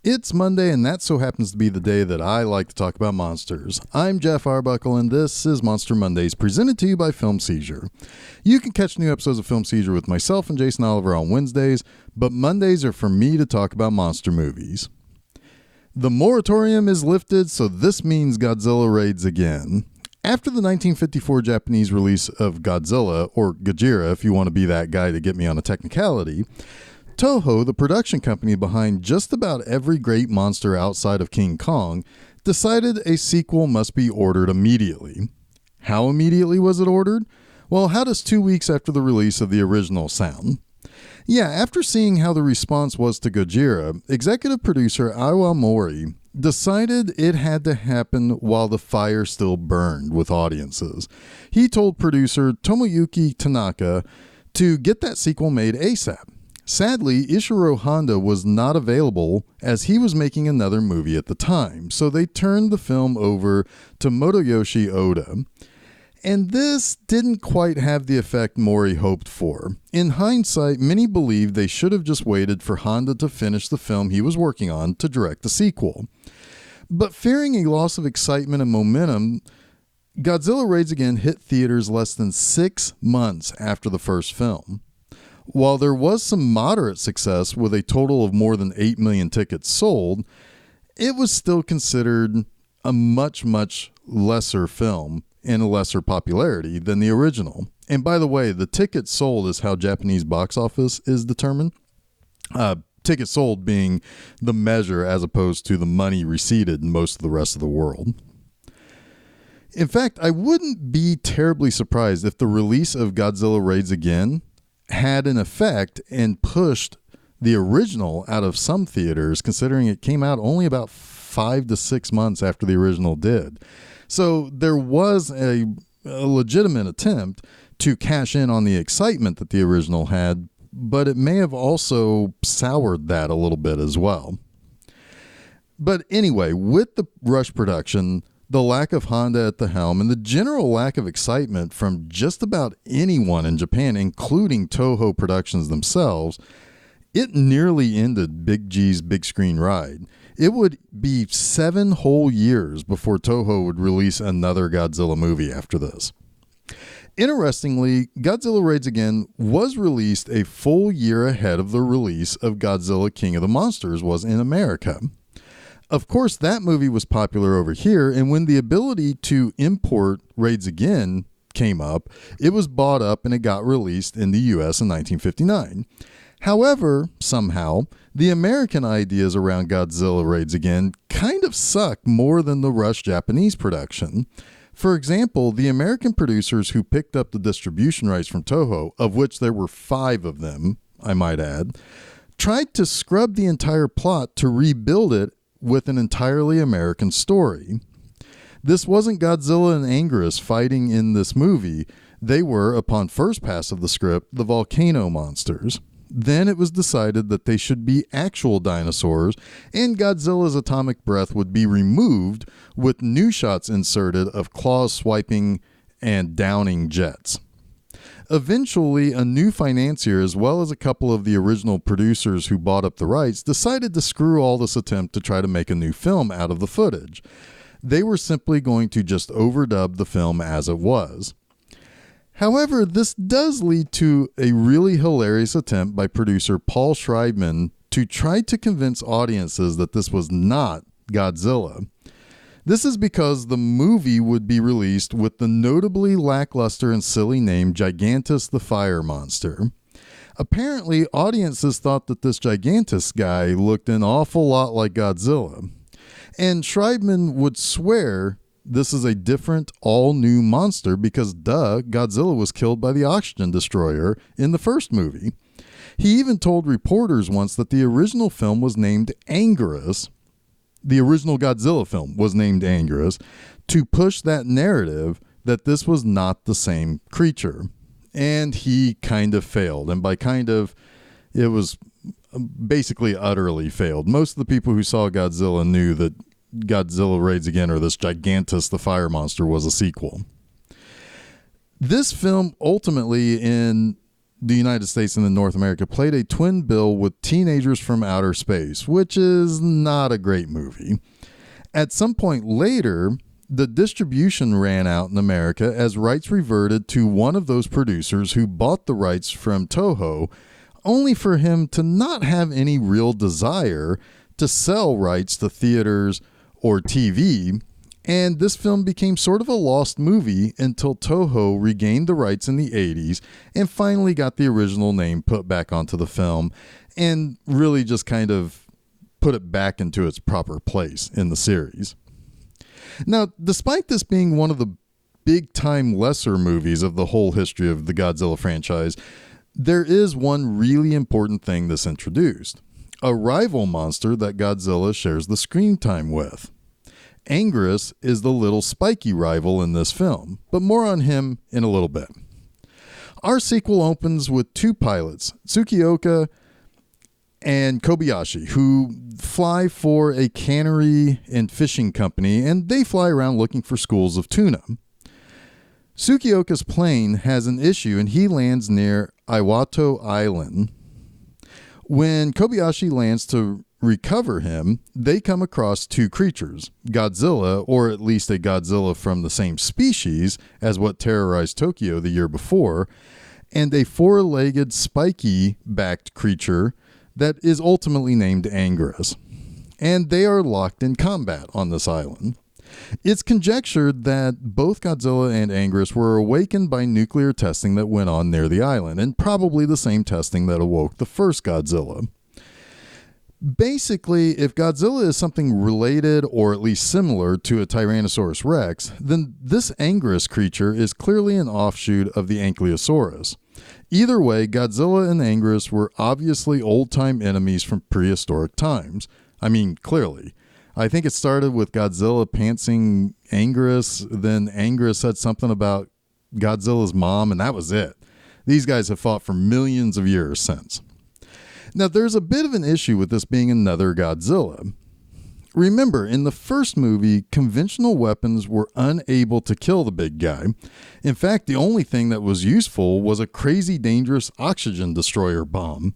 It's Monday, and that so happens to be the day that I like to talk about monsters. I'm Geoff Arbuckle, and this is Monster Mondays, presented to you by Film Seizure. You can catch new episodes of Film Seizure with myself and Jason Oliver on Wednesdays, but Mondays are for me to talk about monster movies. The moratorium is lifted, so this means Godzilla Raids Again. After the 1954 Japanese release of Godzilla, or Gojira if you want to be that guy to get me on a technicality, Toho, the production company behind just about every great monster outside of King Kong, decided a sequel must be ordered immediately. How immediately was it ordered? Well, how does 2 weeks after the release of the original sound? Yeah, after seeing how the response was to Gojira, executive producer Iwa Mori decided it had to happen while the fire still burned with audiences. He told producer Tomoyuki Tanaka to get that sequel made ASAP. Sadly, Ishiro Honda was not available as he was making another movie at the time, so they turned the film over to Motoyoshi Oda. And this didn't quite have the effect Mori hoped for. In hindsight, many believe they should have just waited for Honda to finish the film he was working on to direct the sequel. But fearing a loss of excitement and momentum, Godzilla Raids Again hit theaters less than 6 months after the first film. While there was some moderate success with a total of more than 8 million tickets sold, it was still considered a much, much lesser film and a lesser popularity than the original. And by the way, the tickets sold is how Japanese box office is determined. Tickets sold being the measure as opposed to the money receipted in most of the rest of the world. In fact, I wouldn't be terribly surprised if the release of Godzilla Raids Again had an effect and pushed the original out of some theaters, considering it came out only about 5 to 6 months after the original did. So there was a legitimate attempt to cash in on the excitement that the original had, but it may have also soured that a little bit as well. But anyway, with the rush production, the lack of Honda at the helm, and the general lack of excitement from just about anyone in Japan, including Toho Productions themselves, it nearly ended Big G's big screen ride. It would be 7 whole years before Toho would release another Godzilla movie after this. Interestingly, Godzilla Raids Again was released a full year ahead of the release of Godzilla King of the Monsters was in America. Of course, that movie was popular over here, and when the ability to import Raids Again came up, it was bought up and it got released in the US in 1959. However, somehow, the American ideas around Godzilla Raids Again kind of suck more than the rushed Japanese production. For example, the American producers who picked up the distribution rights from Toho, of which there were 5 of them, I might add, tried to scrub the entire plot to rebuild it with an entirely American story. This wasn't Godzilla and Anguirus fighting in this movie. They were, upon first pass of the script, the volcano monsters. Then it was decided that they should be actual dinosaurs, and Godzilla's atomic breath would be removed with new shots inserted of claws swiping and downing jets. Eventually, a new financier, as well as a couple of the original producers who bought up the rights, decided to screw all this attempt to try to make a new film out of the footage. They were simply going to just overdub the film as it was. However, this does lead to a really hilarious attempt by producer Paul Schreibman to try to convince audiences that this was not Godzilla. This is because the movie would be released with the notably lackluster and silly name Gigantus the Fire Monster. Apparently, audiences thought that this Gigantus guy looked an awful lot like Godzilla. And Schreibman would swear this is a different, all-new monster because, Godzilla was killed by the oxygen destroyer in the first movie. He even told reporters once that the original film was named Anguirus. The original Godzilla film was named Anguirus to push that narrative that this was not the same creature. And he kind of failed. And by kind of, it was basically utterly failed. Most of the people who saw Godzilla knew that Godzilla Raids Again, or this Gigantus the Fire Monster, was a sequel. This film ultimately, in the United States and then North America, played a twin bill with Teenagers from Outer Space, which is not a great movie. At some point later, the distribution ran out in America as rights reverted to one of those producers who bought the rights from Toho, only for him to not have any real desire to sell rights to theaters or TV. And this film became sort of a lost movie until Toho regained the rights in the 80s and finally got the original name put back onto the film and really just kind of put it back into its proper place in the series. Now, despite this being one of the big-time lesser movies of the whole history of the Godzilla franchise, there is one really important thing this introduced: a rival monster that Godzilla shares the screen time with. Anguirus is the little spiky rival in this film, but more on him in a little bit. Our sequel opens with two pilots, Tsukioka and Kobayashi, who fly for a cannery and fishing company, and they fly around looking for schools of tuna. Tsukioka's plane has an issue and he lands near Iwato Island. When Kobayashi lands to recover him, they come across two creatures, Godzilla, or at least a Godzilla from the same species as what terrorized Tokyo the year before, and a four-legged spiky-backed creature that is ultimately named Anguirus. And they are locked in combat on this island. It's conjectured that both Godzilla and Anguirus were awakened by nuclear testing that went on near the island, and probably the same testing that awoke the first Godzilla. Basically, if Godzilla is something related or at least similar to a Tyrannosaurus Rex, then this Anguirus creature is clearly an offshoot of the Ankylosaurus. Either way, Godzilla and Anguirus were obviously old-time enemies from prehistoric times. I mean, clearly. I think it started with Godzilla pantsing Anguirus, then Anguirus said something about Godzilla's mom, and that was it. These guys have fought for millions of years since. Now, there's a bit of an issue with this being another Godzilla. Remember, in the first movie, conventional weapons were unable to kill the big guy. In fact, the only thing that was useful was a crazy dangerous oxygen destroyer bomb.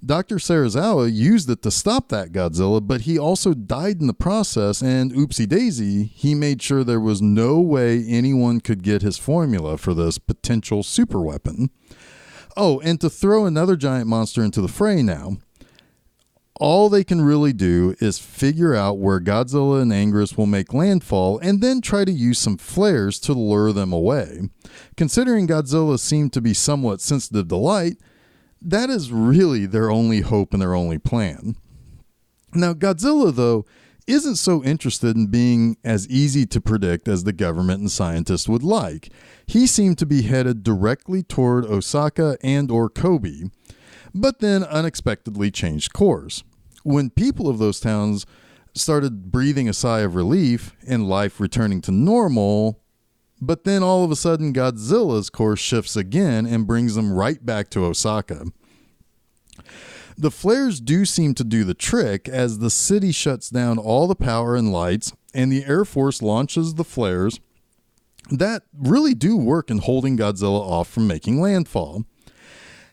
Dr. Serizawa used it to stop that Godzilla, but he also died in the process, and oopsie daisy, he made sure there was no way anyone could get his formula for this potential super weapon. Oh, and to throw another giant monster into the fray now, all they can really do is figure out where Godzilla and Anguirus will make landfall and then try to use some flares to lure them away. Considering Godzilla seemed to be somewhat sensitive to light, that is really their only hope and their only plan. Now, Godzilla, though, isn't so interested in being as easy to predict as the government and scientists would like. He seemed to be headed directly toward Osaka and or Kobe, but then unexpectedly changed course. When people of those towns started breathing a sigh of relief and life returning to normal, but then all of a sudden Godzilla's course shifts again and brings them right back to Osaka. The flares do seem to do the trick as the city shuts down all the power and lights, and the Air Force launches the flares that really do work in holding Godzilla off from making landfall.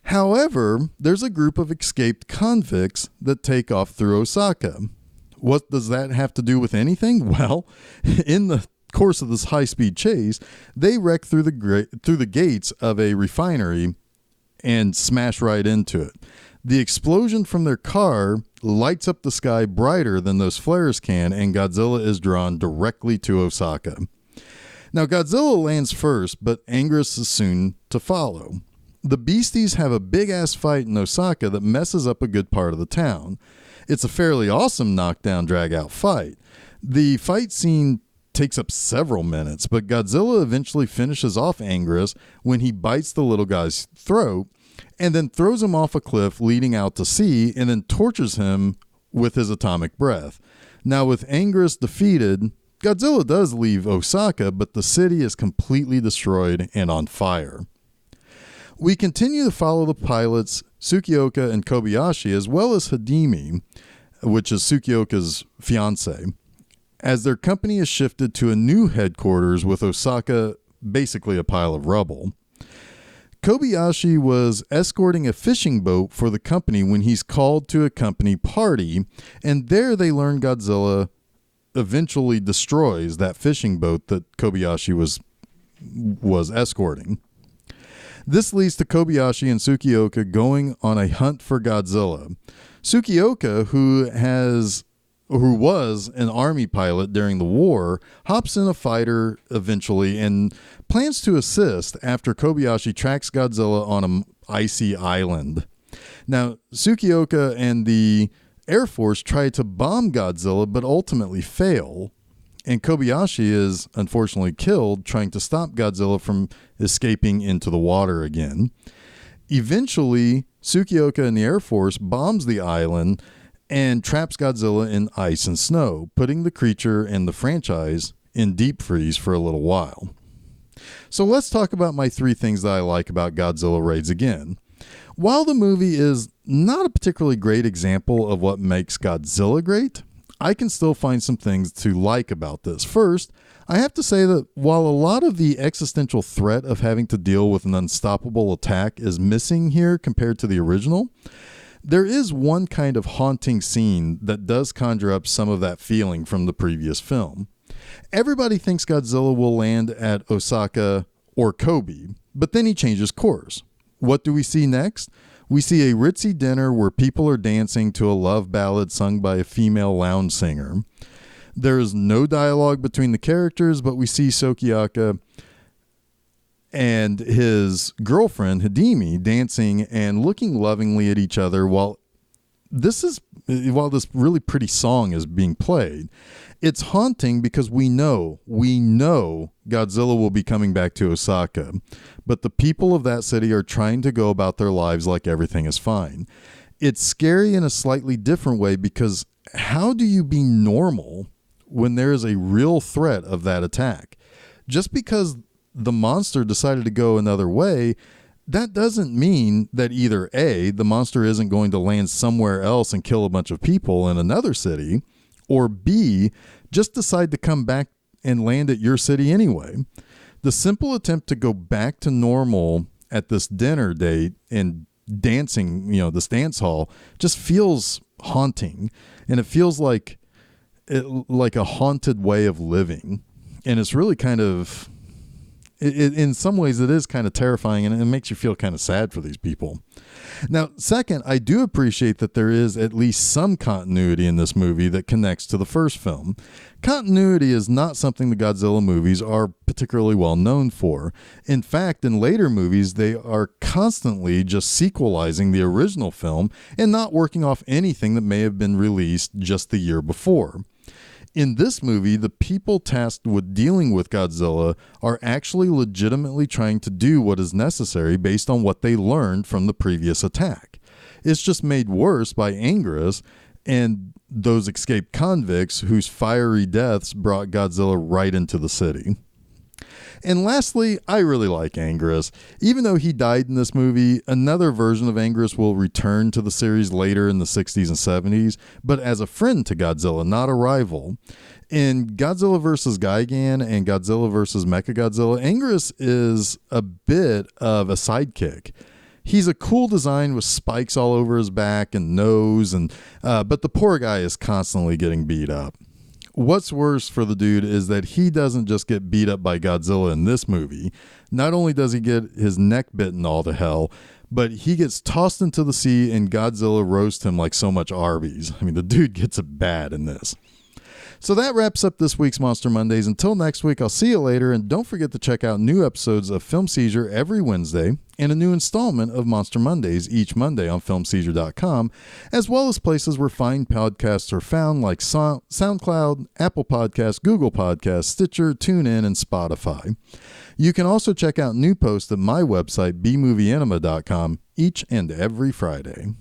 However, there's a group of escaped convicts that take off through Osaka. What does that have to do with anything? Well, in the course of this high-speed chase, they wreck through the gates of a refinery and smash right into it. The explosion from their car lights up the sky brighter than those flares can, and Godzilla is drawn directly to Osaka. Now, Godzilla lands first, but Anguirus is soon to follow. The beasties have a big-ass fight in Osaka that messes up a good part of the town. It's a fairly awesome knockdown, drag-out fight. The fight scene takes up several minutes, but Godzilla eventually finishes off Anguirus when he bites the little guy's throat and then throws him off a cliff leading out to sea and then tortures him with his atomic breath. Now, with Anguirus defeated, Godzilla does leave Osaka, but the city is completely destroyed and on fire. We continue to follow the pilots Tsukioka and Kobayashi, as well as Hidemi, which is Tsukioka's fiance, as their company is shifted to a new headquarters with Osaka basically a pile of rubble. Kobayashi was escorting a fishing boat for the company when he's called to a company party, and there they learn Godzilla eventually destroys that fishing boat that Kobayashi was escorting. This leads to Kobayashi and Tsukioka going on a hunt for Godzilla. Tsukioka, who was an army pilot during the war, hops in a fighter eventually and plans to assist after Kobayashi tracks Godzilla on an icy island. Now, Tsukioka and the Air Force try to bomb Godzilla but ultimately fail, and Kobayashi is unfortunately killed trying to stop Godzilla from escaping into the water again. Eventually, Tsukioka and the Air Force bombs the island and traps Godzilla in ice and snow, putting the creature and the franchise in deep freeze for a little while. So let's talk about my 3 things that I like about Godzilla Raids Again. While the movie is not a particularly great example of what makes Godzilla great, I can still find some things to like about this. First, I have to say that while a lot of the existential threat of having to deal with an unstoppable attack is missing here compared to the original, there is one kind of haunting scene that does conjure up some of that feeling from the previous film. Everybody thinks Godzilla will land at Osaka or Kobe, but then he changes course. What do we see next? We see a ritzy dinner where people are dancing to a love ballad sung by a female lounge singer. There is no dialogue between the characters, but we see Tsukioka and his girlfriend Hidemi dancing and looking lovingly at each other while this really pretty song is being played. It's haunting because we know Godzilla will be coming back to Osaka, but the people of that city are trying to go about their lives like everything is fine. It's scary in a slightly different way because how do you be normal when there is a real threat of that attack? Just because the monster decided to go another way, that doesn't mean that either A, the monster isn't going to land somewhere else and kill a bunch of people in another city, or B, just decide to come back and land at your city anyway. The simple attempt to go back to normal at this dinner date and dancing, this dance hall, just feels haunting, and it feels like a haunted way of living. And it's really kind of, in some ways, it is kind of terrifying, and it makes you feel kind of sad for these people. Now, second, I do appreciate that there is at least some continuity in this movie that connects to the first film. Continuity is not something the Godzilla movies are particularly well known for. In fact, in later movies, they are constantly just sequelizing the original film and not working off anything that may have been released just the year before. In this movie, the people tasked with dealing with Godzilla are actually legitimately trying to do what is necessary based on what they learned from the previous attack. It's just made worse by Anguirus and those escaped convicts whose fiery deaths brought Godzilla right into the city. And lastly, I really like Anguirus. Even though he died in this movie, another version of Anguirus will return to the series later in the 60s and 70s, but as a friend to Godzilla, not a rival. In Godzilla vs. Gigan and Godzilla vs. Mechagodzilla, Anguirus is a bit of a sidekick. He's a cool design with spikes all over his back and nose, but the poor guy is constantly getting beat up. What's worse for the dude is that he doesn't just get beat up by Godzilla in this movie. Not only does he get his neck bitten all to hell, but he gets tossed into the sea and Godzilla roasts him like so much Arby's. I mean, the dude gets it bad in this. So that wraps up this week's Monster Mondays. Until next week, I'll see you later, and don't forget to check out new episodes of Film Seizure every Wednesday and a new installment of Monster Mondays each Monday on filmseizure.com, as well as places where fine podcasts are found like SoundCloud, Apple Podcasts, Google Podcasts, Stitcher, TuneIn, and Spotify. You can also check out new posts at my website, bmovieanima.com, each and every Friday.